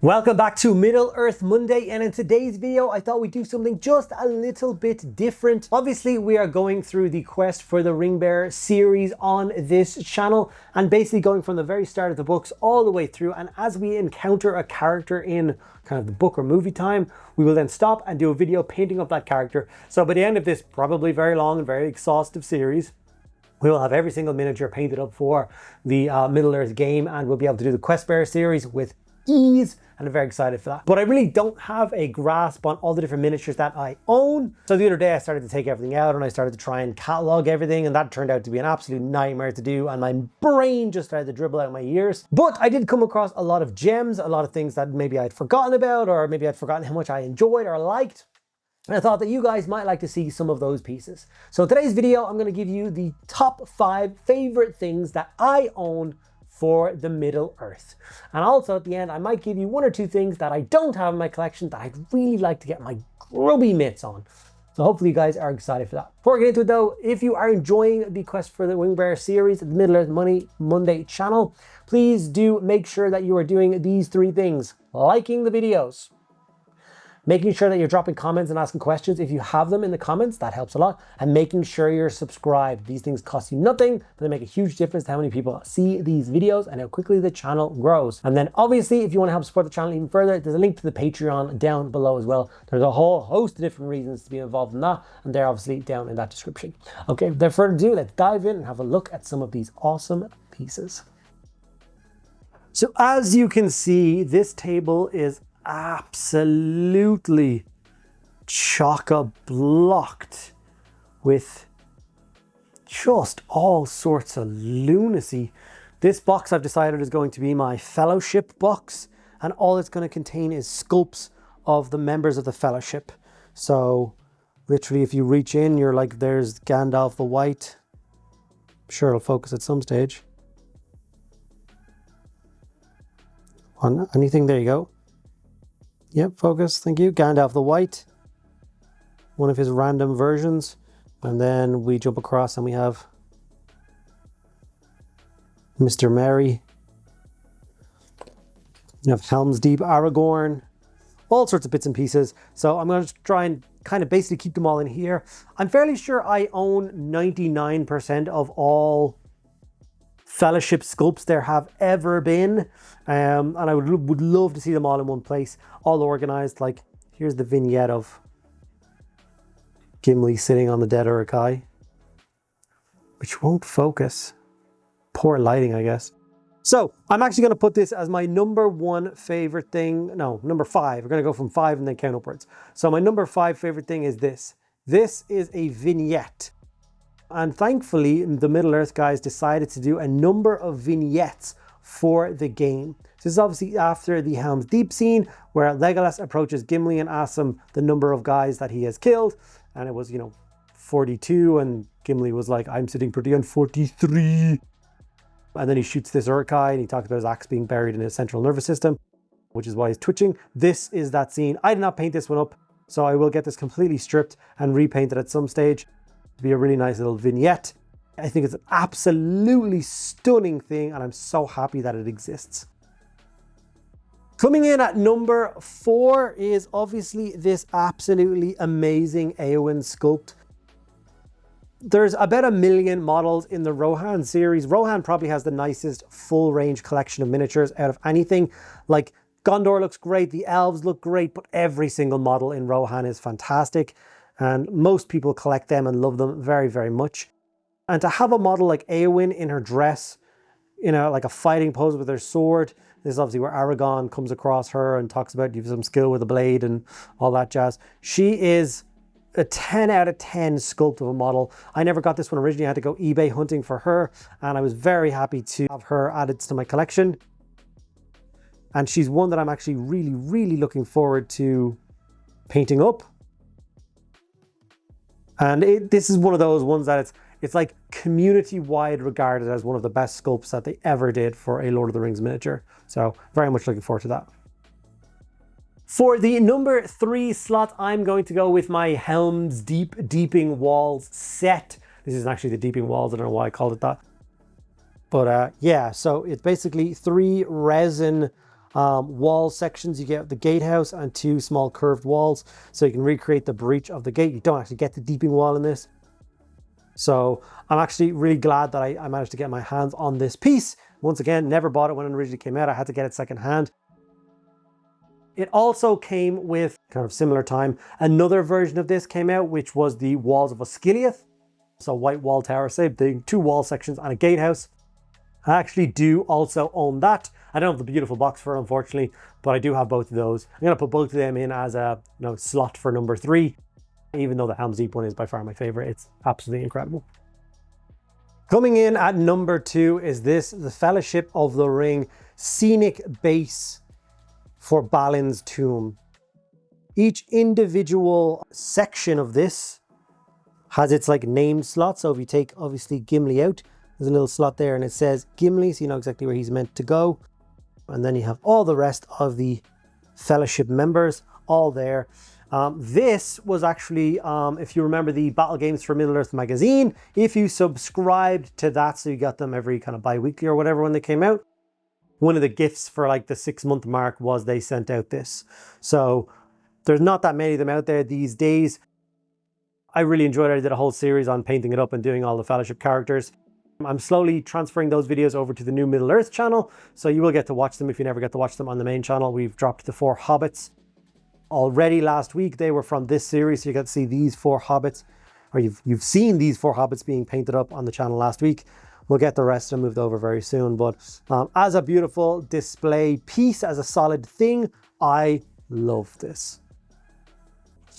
Welcome back to Middle Earth Monday, and in today's video I thought we'd do something just a little bit different. Obviously we are going through the Quest for the Ring Bearer series on this channel and basically going from the very start of the books all the way through, and as we encounter a character in kind of the book or movie time, we will then stop and do a video painting up that character. So by the end of this probably very long and very exhaustive series, we will have every single miniature painted up for the Middle Earth game, and we'll be able to do the Quest Bearer series with ease, and I'm very excited for that. But I really don't have a grasp on all the different miniatures that I own. So the other day I started to take everything out and I started to try and catalog everything, and that turned out to be an absolute nightmare to do, and my brain just started to dribble out my ears. But I did come across a lot of gems, a lot of things that maybe I'd forgotten about, or maybe I'd forgotten how much I enjoyed or liked. And I thought that you guys might like to see some of those pieces. So in today's video, I'm going to give you the top 5 favorite things that I own for the Middle Earth. And also at the end, I might give you 1 or 2 things that I don't have in my collection that I'd really like to get my grubby mitts on. So hopefully you guys are excited for that. Before I get into it though, if you are enjoying the Quest for the Ring Bearer series at the Middle Earth Monday channel, please do make sure that you are doing these 3 things. Liking the videos, making sure that you're dropping comments and asking questions if you have them in the comments, that helps a lot, and making sure you're subscribed. These things cost you nothing, but they make a huge difference to how many people see these videos and how quickly the channel grows. And then obviously, if you want to help support the channel even further, there's a link to the Patreon down below as well. There's a whole host of different reasons to be involved in that, and they're obviously down in that description. Okay, without further ado, let's dive in and have a look at some of these awesome pieces. So as you can see, this table is absolutely chock-a-blocked with just all sorts of lunacy. This box I've decided is going to be my fellowship box, and all it's going to contain is sculpts of the members of the fellowship. So literally if you reach in, you're like, there's Gandalf the White. I'm sure it'll focus at some stage. On anything, there you go. Yep, focus, thank you. Gandalf the White, one of his random versions. And then we jump across and we have Mr. Merry. You have Helm's Deep Aragorn, all sorts of bits and pieces. So I'm going to try and kind of basically keep them all in here. I'm fairly sure I own 99% of all fellowship sculpts there have ever been, and I would love to see them all in one place, all organized. Like here's the vignette of Gimli sitting on the dead Uruk-hai, which won't focus. Poor lighting, I guess. So I'm actually going to put this as my number 1 favorite thing. No, number 5. We're going to go from 5 and then count upwards. So my number 5 favorite thing is this. This is a vignette. And thankfully, the Middle Earth guys decided to do a number of vignettes for the game. This is obviously after the Helm's Deep scene, where Legolas approaches Gimli and asks him the number of guys that he has killed. And it was, 42, and Gimli was like, I'm sitting pretty on 43. And then he shoots this Uruk-hai, and he talks about his axe being buried in his central nervous system, which is why he's twitching. This is that scene. I did not paint this one up, so I will get this completely stripped and repainted at some stage. Be a really nice little vignette. I think it's an absolutely stunning thing, and I'm so happy that it exists. Coming in at number 4 is obviously this absolutely amazing Eowyn sculpt. There's about 1 million models in the Rohan series. Rohan probably has the nicest full range collection of miniatures out of anything. Like Gondor looks great, the elves look great, but every single model in Rohan is fantastic. And most people collect them and love them very, very much. And to have a model like Eowyn in her dress, like a fighting pose with her sword, this is obviously where Aragorn comes across her and talks about you have some skill with a blade and all that jazz. She is a 10 out of 10 sculpt of a model. I never got this one originally. I had to go eBay hunting for her, and I was very happy to have her added to my collection. And she's one that I'm actually really, really looking forward to painting up. And this is one of those ones that it's like community-wide regarded as one of the best sculpts that they ever did for a Lord of the Rings miniature. So very much looking forward to that. For the number 3 slot, I'm going to go with my Helm's Deep Deeping Walls set. This is actually the Deeping Walls. I don't know why I called it that. But yeah, so it's basically 3 resin wall sections. You get the gatehouse and 2 small curved walls, so you can recreate the breach of the gate. You don't actually get the deeping wall in this. So I'm actually really glad that I managed to get my hands on this piece. Once again, never bought it when it originally came out. I had to get it secondhand. It also came with, kind of similar time, another version of this came out, which was the walls of Osgiliath. So white wall tower, same thing, 2 wall sections and a gatehouse. I actually do also own that. I don't have the beautiful box for it, unfortunately, but I do have both of those. I'm going to put both of them in as a slot for number 3. Even though the Helm's Deep one is by far my favorite. It's absolutely incredible. Coming in at number 2 is this, the Fellowship of the Ring scenic base for Balin's tomb. Each individual section of this has its like name slot. So if you take obviously Gimli out, there's a little slot there and it says Gimli, so you know exactly where he's meant to go. And then you have all the rest of the Fellowship members all there. This was actually, if you remember the Battle Games for Middle-earth magazine, if you subscribed to that, so you got them every kind of bi-weekly or whatever when they came out, one of the gifts for like the 6-month mark was they sent out this. So there's not that many of them out there these days. I really enjoyed it. I did a whole series on painting it up and doing all the Fellowship characters. I'm slowly transferring those videos over to the new Middle-earth channel, so you will get to watch them if you never get to watch them on the main channel. We've dropped the 4 hobbits already last week. They were from this series, so you got to see these 4 hobbits, or you've seen these 4 hobbits being painted up on the channel last week. We'll get the rest of them moved over very soon, but as a beautiful display piece, as a solid thing, I love this.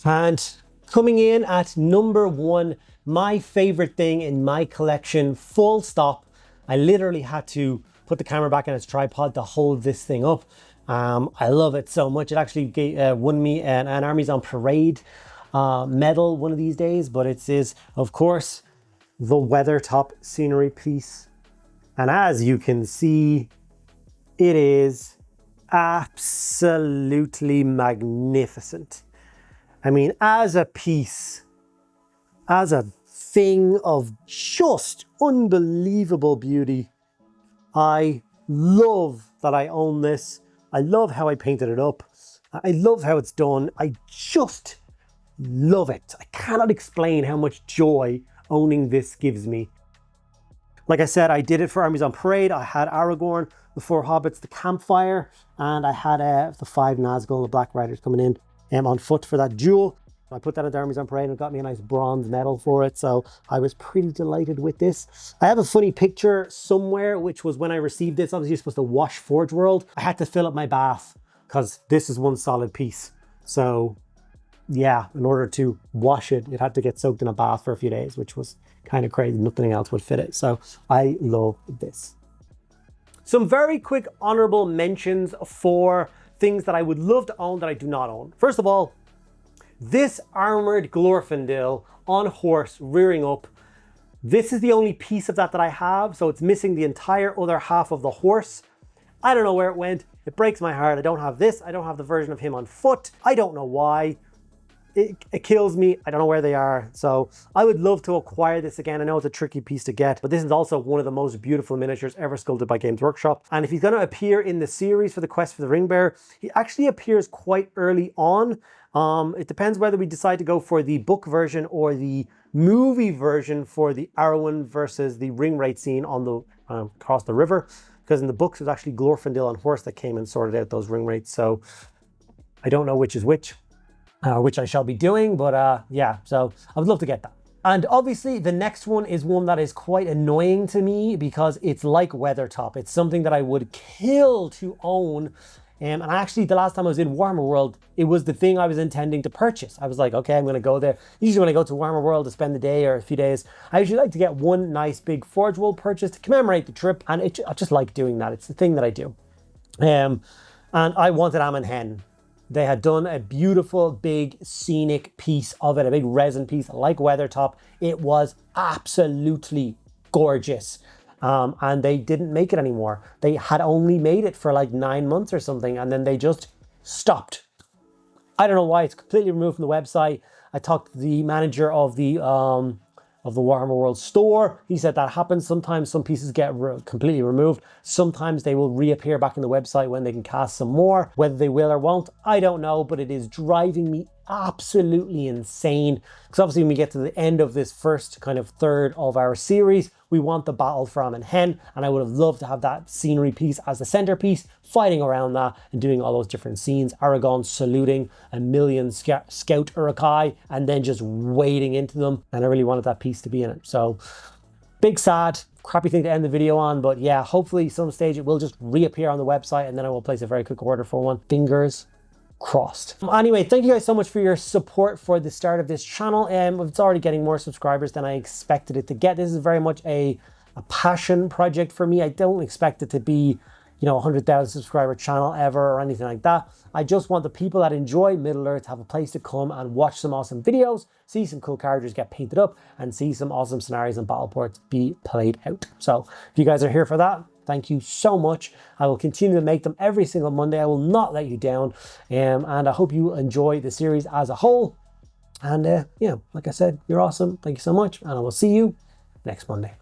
And coming in at number 1, my favorite thing in my collection, full stop. I literally had to put the camera back on its tripod to hold this thing up. I love it so much. It actually won me an Armies on Parade medal one of these days, but it is, of course, the Weathertop scenery piece. And as you can see, it is absolutely magnificent. I mean, as a piece, as a thing of just unbelievable beauty, I love that I own this. I love how I painted it up. I love how it's done. I just love it. I cannot explain how much joy owning this gives me. Like I said, I did it for Armies on Parade. I had Aragorn, the 4 hobbits, the campfire, and I had the 5 Nazgul, the Black Riders coming in on foot for that duel. I put that into Armies on Parade and it got me a nice bronze medal for it, so I was pretty delighted with this. I have a funny picture somewhere, which was when I received this. Obviously, you're supposed to wash Forge World. I had to fill up my bath because this is one solid piece. So yeah, in order to wash it, it had to get soaked in a bath for a few days, which was kind of crazy. Nothing else would fit it. So I love this. Some very quick honorable mentions for things that I would love to own that I do not own. First of all, this armored Glorfindel on horse rearing up. This is the only piece of that I have, so it's missing the entire other half of the horse. I don't know where it went. It breaks my heart. I don't have this. I don't have the version of him on foot. I don't know why. It kills me. I don't know where they are. So I would love to acquire this again. I know it's a tricky piece to get, but this is also one of the most beautiful miniatures ever sculpted by Games Workshop. And if he's going to appear in the series for the Quest for the Ring Bearer, he actually appears quite early on. It depends whether we decide to go for the book version or the movie version for the Eowyn versus the ring raid scene on the across the river. Because in the books, it was actually Glorfindel on horse that came and sorted out those ring raids. So I don't know which is which I shall be doing, but yeah, so I would love to get that. And obviously the next one is one that is quite annoying to me because it's like Weathertop. It's something that I would kill to own. And actually the last time I was in Warhammer World, it was the thing I was intending to purchase. I was like, okay, I'm going to go there. Usually when I go to Warhammer World to spend the day or a few days, I usually like to get one nice big Forge World purchase to commemorate the trip. And I just like doing that. It's the thing that I do. And I wanted Am and Hen. They had done a beautiful big scenic piece of it, a big resin piece like Weathertop. It was absolutely gorgeous. And they didn't make it anymore. They had only made it for like 9 months or something, and then they just stopped. I don't know why. It's completely removed from the website. I talked to the manager of the of the Warhammer World store. He said that happens sometimes. Some pieces get completely removed. Sometimes they will reappear back in the website when they can cast some more. Whether they will or won't, I don't know, but it is driving me absolutely insane. Because obviously when we get to the end of this first kind of third of our series, we want the battle for Am and Hen, and I would have loved to have that scenery piece as the centerpiece, fighting around that and doing all those different scenes. Aragorn saluting a million scout Uruk-hai and then just wading into them, and I really wanted that piece to be in it. So big sad, crappy thing to end the video on, but yeah, hopefully some stage it will just reappear on the website and then I will place a very quick order for one. Fingers crossed. Anyway, thank you guys so much for your support for the start of this channel. It's already getting more subscribers than I expected it to get. This is very much a passion project for me. I don't expect it to be, you know, a 100,000 subscriber channel ever or anything like that. I just want the people that enjoy Middle-earth to have a place to come and watch some awesome videos, see some cool characters get painted up, and see some awesome scenarios and battle ports be played out. So if you guys are here for that, thank you so much. I will continue to make them every single Monday. I will not let you down. And I hope you enjoy the series as a whole. And yeah, like I said, you're awesome. Thank you so much. And I will see you next Monday.